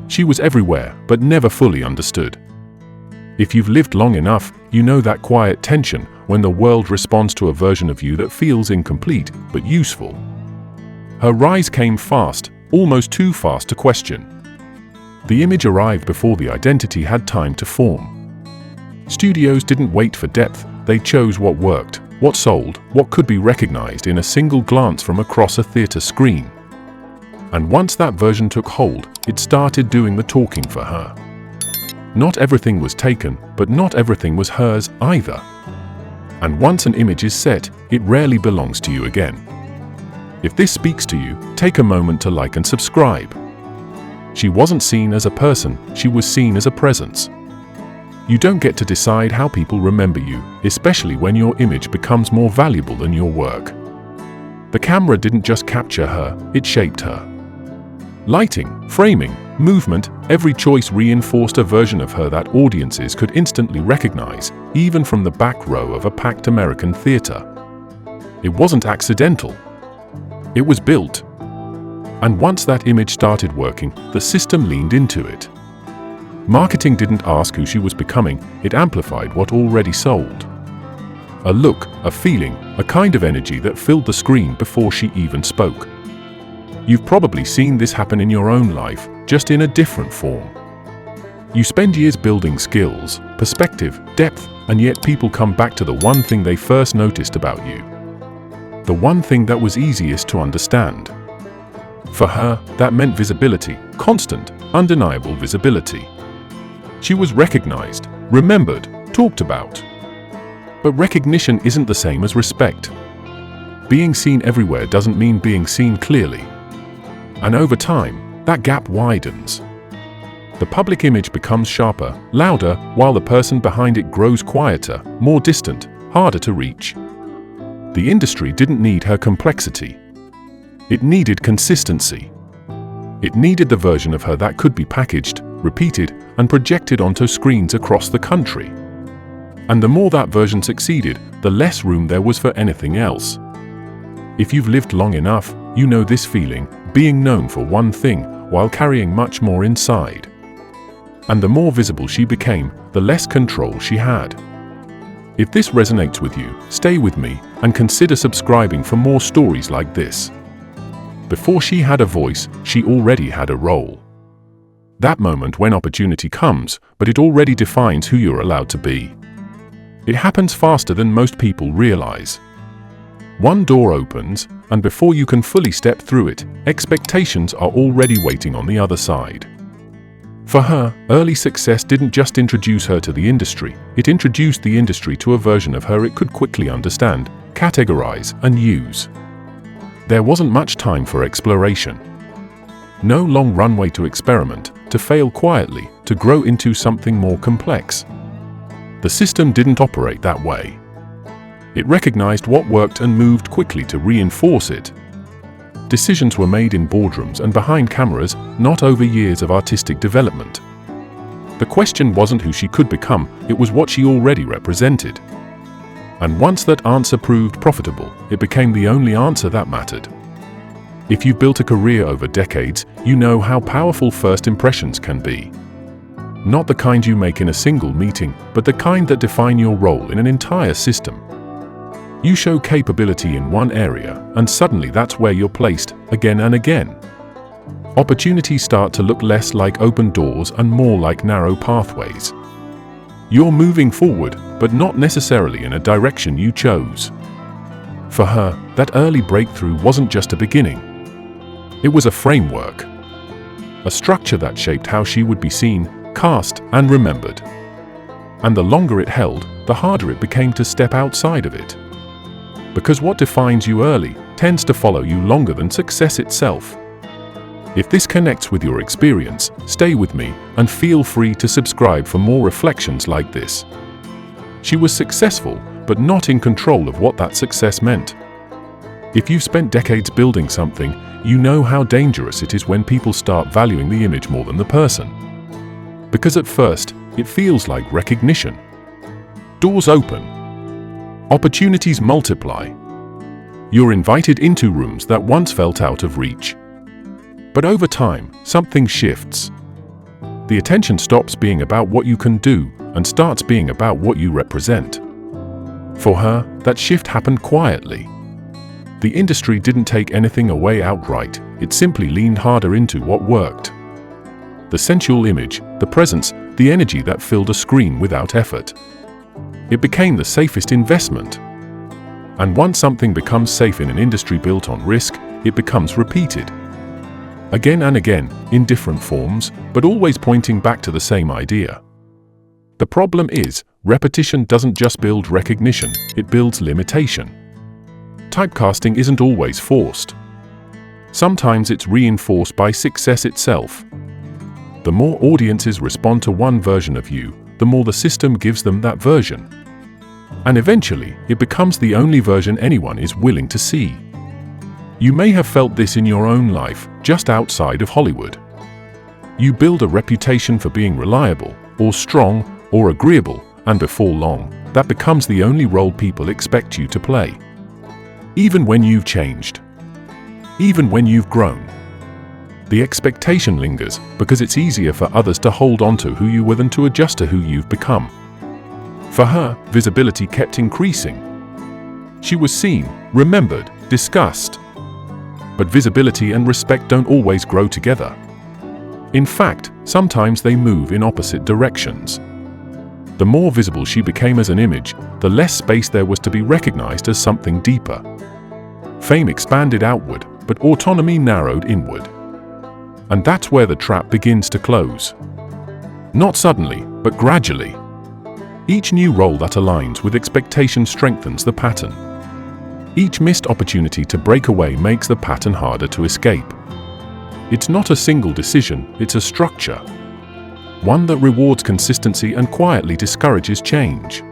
She was everywhere, but never fully understood. If you've lived long enough, you know that quiet tension when the world responds to a version of you that feels incomplete, but useful. Her rise came fast, almost too fast to question. The image arrived before the identity had time to form. Studios didn't wait for depth, they chose what worked, what sold, what could be recognized in a single glance from across a theater screen. And once that version took hold, it started doing the talking for her. Not everything was taken, but not everything was hers either. And once an image is set, it rarely belongs to you again. If this speaks to you, take a moment to like and subscribe. She wasn't seen as a person, she was seen as a presence. You don't get to decide how people remember you, especially when your image becomes more valuable than your work. The camera didn't just capture her, it shaped her. Lighting, framing, movement, every choice reinforced a version of her that audiences could instantly recognize, even from the back row of a packed American theater. It wasn't accidental. It was built. And once that image started working, the system leaned into it. Marketing didn't ask who she was becoming, it amplified what already sold. A look, a feeling, a kind of energy that filled the screen before she even spoke. You've probably seen this happen in your own life, just in a different form. You spend years building skills, perspective, depth, and yet people come back to the one thing they first noticed about you. The one thing that was easiest to understand. For her, that meant visibility, constant, undeniable visibility. She was recognized, remembered, talked about. But recognition isn't the same as respect. Being seen everywhere doesn't mean being seen clearly. And over time, that gap widens. The public image becomes sharper, louder, while the person behind it grows quieter, more distant, harder to reach. The industry didn't need her complexity. It needed consistency. It needed the version of her that could be packaged, repeated, and projected onto screens across the country. And the more that version succeeded, the less room there was for anything else. If you've lived long enough, you know this feeling, being known for one thing while carrying much more inside. And the more visible she became, the less control she had. If this resonates with you, stay with me and consider subscribing for more stories like this. Before she had a voice, she already had a role. That moment when opportunity comes, but it already defines who you're allowed to be. It happens faster than most people realize. One door opens, and before you can fully step through it, expectations are already waiting on the other side. For her, early success didn't just introduce her to the industry, it introduced the industry to a version of her it could quickly understand, categorize, and use. There wasn't much time for exploration. No long runway to experiment, to fail quietly, to grow into something more complex. The system didn't operate that way. It recognized what worked and moved quickly to reinforce it. Decisions were made in boardrooms and behind cameras, not over years of artistic development. The question wasn't who she could become, it was what she already represented. And once that answer proved profitable, it became the only answer that mattered. If you've built a career over decades, you know how powerful first impressions can be. Not the kind you make in a single meeting, but the kind that define your role in an entire system. You show capability in one area, and suddenly that's where you're placed, again and again. Opportunities start to look less like open doors and more like narrow pathways. You're moving forward, but not necessarily in a direction you chose. For her, that early breakthrough wasn't just a beginning. It was a framework. A structure that shaped how she would be seen, cast, and remembered. And the longer it held, the harder it became to step outside of it. Because what defines you early tends to follow you longer than success itself. If this connects with your experience, stay with me and feel free to subscribe for more reflections like this. She was successful, but not in control of what that success meant. If you've spent decades building something, you know how dangerous it is when people start valuing the image more than the person. Because at first, it feels like recognition. Doors open. Opportunities multiply. You're invited into rooms that once felt out of reach. But over time, something shifts. The attention stops being about what you can do and starts being about what you represent. For her, that shift happened quietly. The industry didn't take anything away outright, it simply leaned harder into what worked. The sensual image, the presence, the energy that filled a screen without effort. It became the safest investment. And once something becomes safe in an industry built on risk, it becomes repeated. Again and again, in different forms, but always pointing back to the same idea. The problem is, repetition doesn't just build recognition, it builds limitation. Typecasting isn't always forced. Sometimes it's reinforced by success itself. The more audiences respond to one version of you, the more the system gives them that version. And eventually, it becomes the only version anyone is willing to see. You may have felt this in your own life, just outside of Hollywood. You build a reputation for being reliable, or strong, or agreeable, and before long, that becomes the only role people expect you to play. Even when you've changed. Even when you've grown. The expectation lingers because it's easier for others to hold on to who you were than to adjust to who you've become. For her, visibility kept increasing. She was seen, remembered, discussed. But visibility and respect don't always grow together. In fact, sometimes they move in opposite directions. The more visible she became as an image, the less space there was to be recognized as something deeper. Fame expanded outward, but autonomy narrowed inward. And that's where the trap begins to close. Not suddenly, but gradually. Each new role that aligns with expectation strengthens the pattern. Each missed opportunity to break away makes the pattern harder to escape. It's not a single decision, it's a structure. One that rewards consistency and quietly discourages change.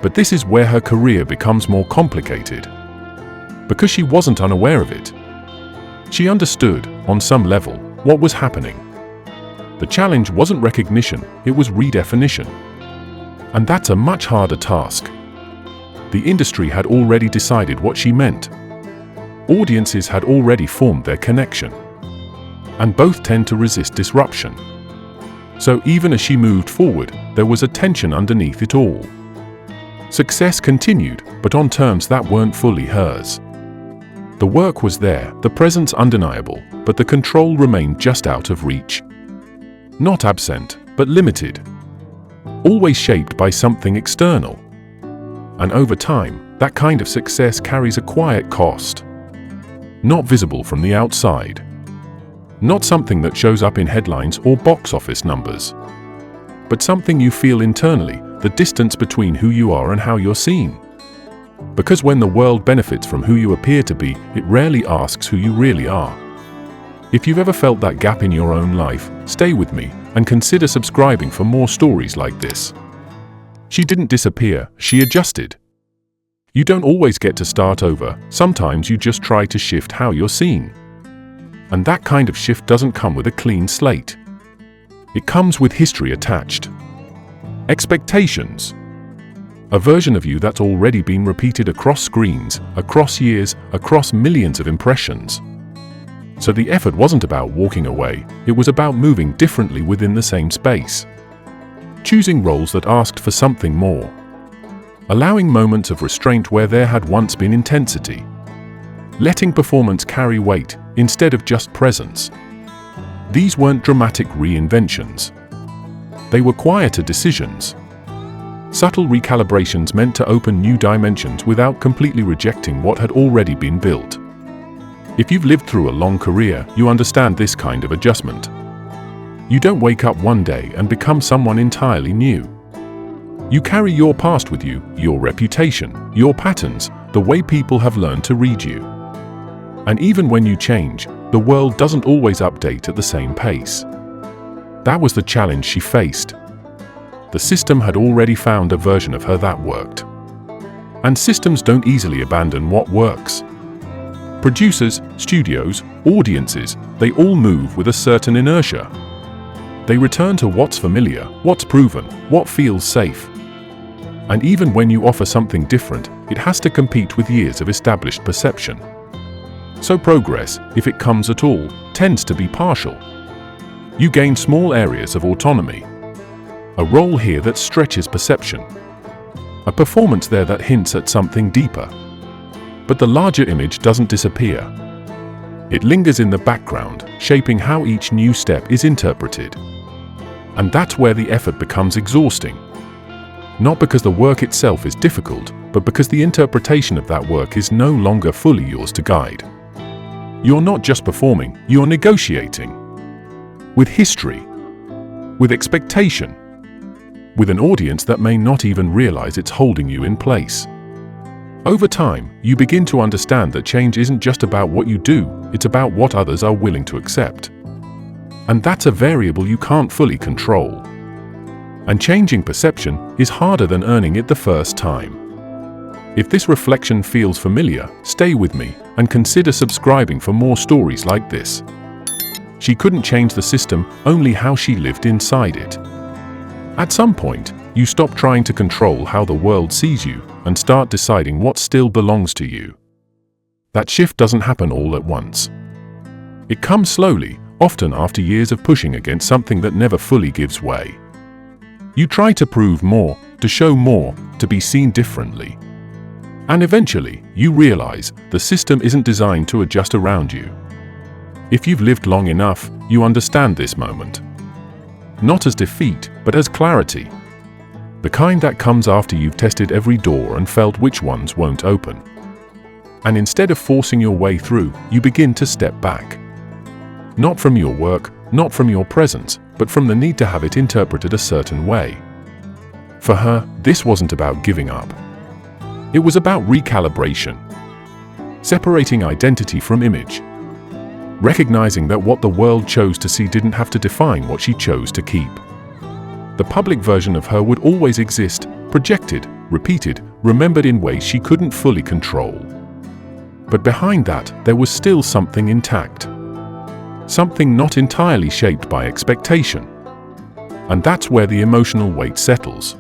But this is where her career becomes more complicated. Because she wasn't unaware of it. She understood, on some level, what was happening. The challenge wasn't recognition, it was redefinition. And that's a much harder task. The industry had already decided what she meant. Audiences had already formed their connection. And both tend to resist disruption. So even as she moved forward, there was a tension underneath it all. Success continued, but on terms that weren't fully hers. The work was there, the presence undeniable, but the control remained just out of reach. Not absent, but limited. Always shaped by something external. And over time, that kind of success carries a quiet cost. Not visible from the outside. Not something that shows up in headlines or box office numbers. But something you feel internally, the distance between who you are and how you're seen. Because when the world benefits from who you appear to be, it rarely asks who you really are. If you've ever felt that gap in your own life, stay with me and consider subscribing for more stories like this. She didn't disappear, she adjusted. You don't always get to start over, sometimes you just try to shift how you're seen. And that kind of shift doesn't come with a clean slate. It comes with history attached. Expectations. A version of you that's already been repeated across screens, across years, across millions of impressions. So the effort wasn't about walking away, it was about moving differently within the same space. Choosing roles that asked for something more. Allowing moments of restraint where there had once been intensity. Letting performance carry weight, instead of just presence. These weren't dramatic reinventions. They were quieter decisions. Subtle recalibrations meant to open new dimensions without completely rejecting what had already been built. If you've lived through a long career, you understand this kind of adjustment. You don't wake up one day and become someone entirely new. You carry your past with you, your reputation, your patterns, the way people have learned to read you. And even when you change, the world doesn't always update at the same pace. That was the challenge she faced. The system had already found a version of her that worked. And systems don't easily abandon what works. Producers, studios, audiences, they all move with a certain inertia. They return to what's familiar, what's proven, what feels safe. And even when you offer something different, it has to compete with years of established perception. So progress, if it comes at all, tends to be partial. You gain small areas of autonomy. A role here that stretches perception. A performance there that hints at something deeper. But the larger image doesn't disappear. It lingers in the background, shaping how each new step is interpreted. And that's where the effort becomes exhausting. Not because the work itself is difficult, but because the interpretation of that work is no longer fully yours to guide. You're not just performing, you're negotiating. With history. With expectation. With an audience that may not even realize it's holding you in place. Over time, you begin to understand that change isn't just about what you do, it's about what others are willing to accept. And that's a variable you can't fully control. And changing perception is harder than earning it the first time. If this reflection feels familiar, stay with me and consider subscribing for more stories like this. She couldn't change the system, only how she lived inside it. At some point, you stop trying to control how the world sees you and start deciding what still belongs to you. That shift doesn't happen all at once. It comes slowly, often after years of pushing against something that never fully gives way. You try to prove more, to show more, to be seen differently. And eventually, you realize the system isn't designed to adjust around you. If you've lived long enough, you understand this moment. Not as defeat, but as clarity. The kind that comes after you've tested every door and felt which ones won't open. And instead of forcing your way through, you begin to step back. Not from your work, not from your presence, but from the need to have it interpreted a certain way. For her, this wasn't about giving up. It was about recalibration. Separating identity from image. Recognizing that what the world chose to see didn't have to define what she chose to keep. The public version of her would always exist, projected, repeated, remembered in ways she couldn't fully control. But behind that, there was still something intact. Something not entirely shaped by expectation. And that's where the emotional weight settles.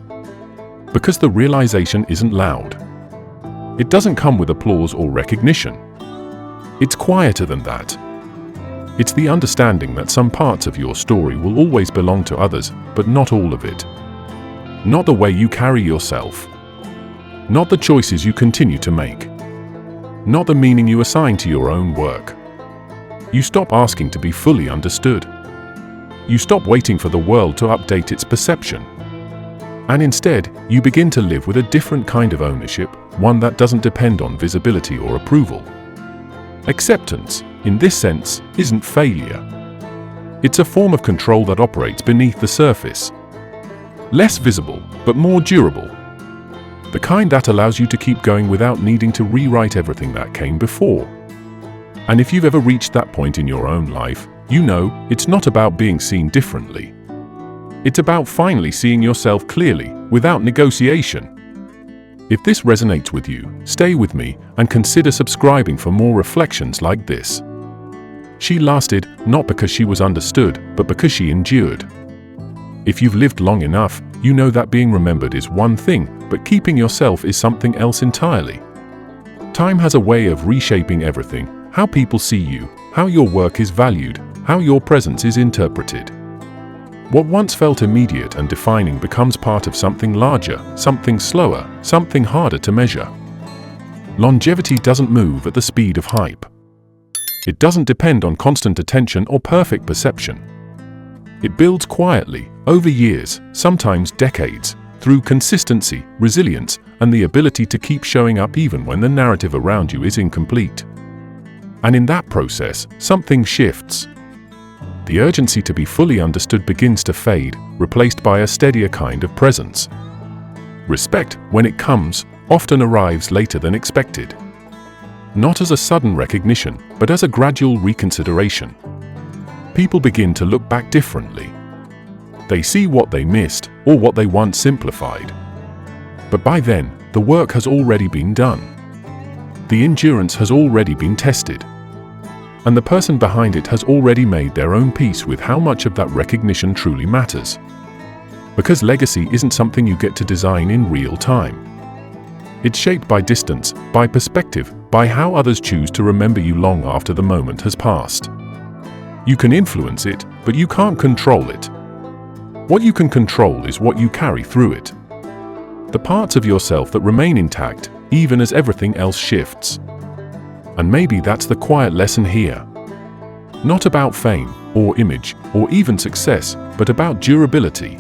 Because the realization isn't loud. It doesn't come with applause or recognition. It's quieter than that. It's the understanding that some parts of your story will always belong to others, but not all of it. Not the way you carry yourself. Not the choices you continue to make. Not the meaning you assign to your own work. You stop asking to be fully understood. You stop waiting for the world to update its perception. And instead, you begin to live with a different kind of ownership, one that doesn't depend on visibility or approval. Acceptance, in this sense, isn't failure. It's a form of control that operates beneath the surface. Less visible, but more durable. The kind that allows you to keep going without needing to rewrite everything that came before. And if you've ever reached that point in your own life, you know it's not about being seen differently. It's about finally seeing yourself clearly, without negotiation. If this resonates with you, stay with me and consider subscribing for more reflections like this. She lasted, not because she was understood, but because she endured. If you've lived long enough, you know that being remembered is one thing, but keeping yourself is something else entirely. Time has a way of reshaping everything, how people see you, how your work is valued, how your presence is interpreted. What once felt immediate and defining becomes part of something larger, something slower, something harder to measure. Longevity doesn't move at the speed of hype. It doesn't depend on constant attention or perfect perception. It builds quietly, over years, sometimes decades, through consistency, resilience, and the ability to keep showing up even when the narrative around you is incomplete. And in that process, something shifts. The urgency to be fully understood begins to fade, replaced by a steadier kind of presence. Respect, when it comes, often arrives later than expected. Not as a sudden recognition, but as a gradual reconsideration. People begin to look back differently. They see what they missed, or what they once simplified. But by then, the work has already been done. The endurance has already been tested. And the person behind it has already made their own peace with how much of that recognition truly matters. Because legacy isn't something you get to design in real time. It's shaped by distance, by perspective, by how others choose to remember you long after the moment has passed. You can influence it, but you can't control it. What you can control is what you carry through it. The parts of yourself that remain intact, even as everything else shifts. And maybe that's the quiet lesson here. Not about fame, or image, or even success, but about durability.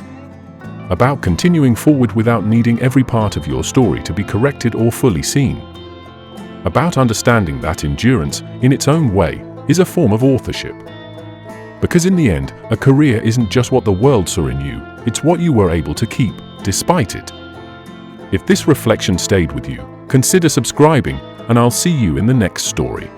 About continuing forward without needing every part of your story to be corrected or fully seen. About understanding that endurance, in its own way, is a form of authorship. Because in the end, a career isn't just what the world saw in you, it's what you were able to keep, despite it. If this reflection stayed with you, consider subscribing, and I'll see you in the next story.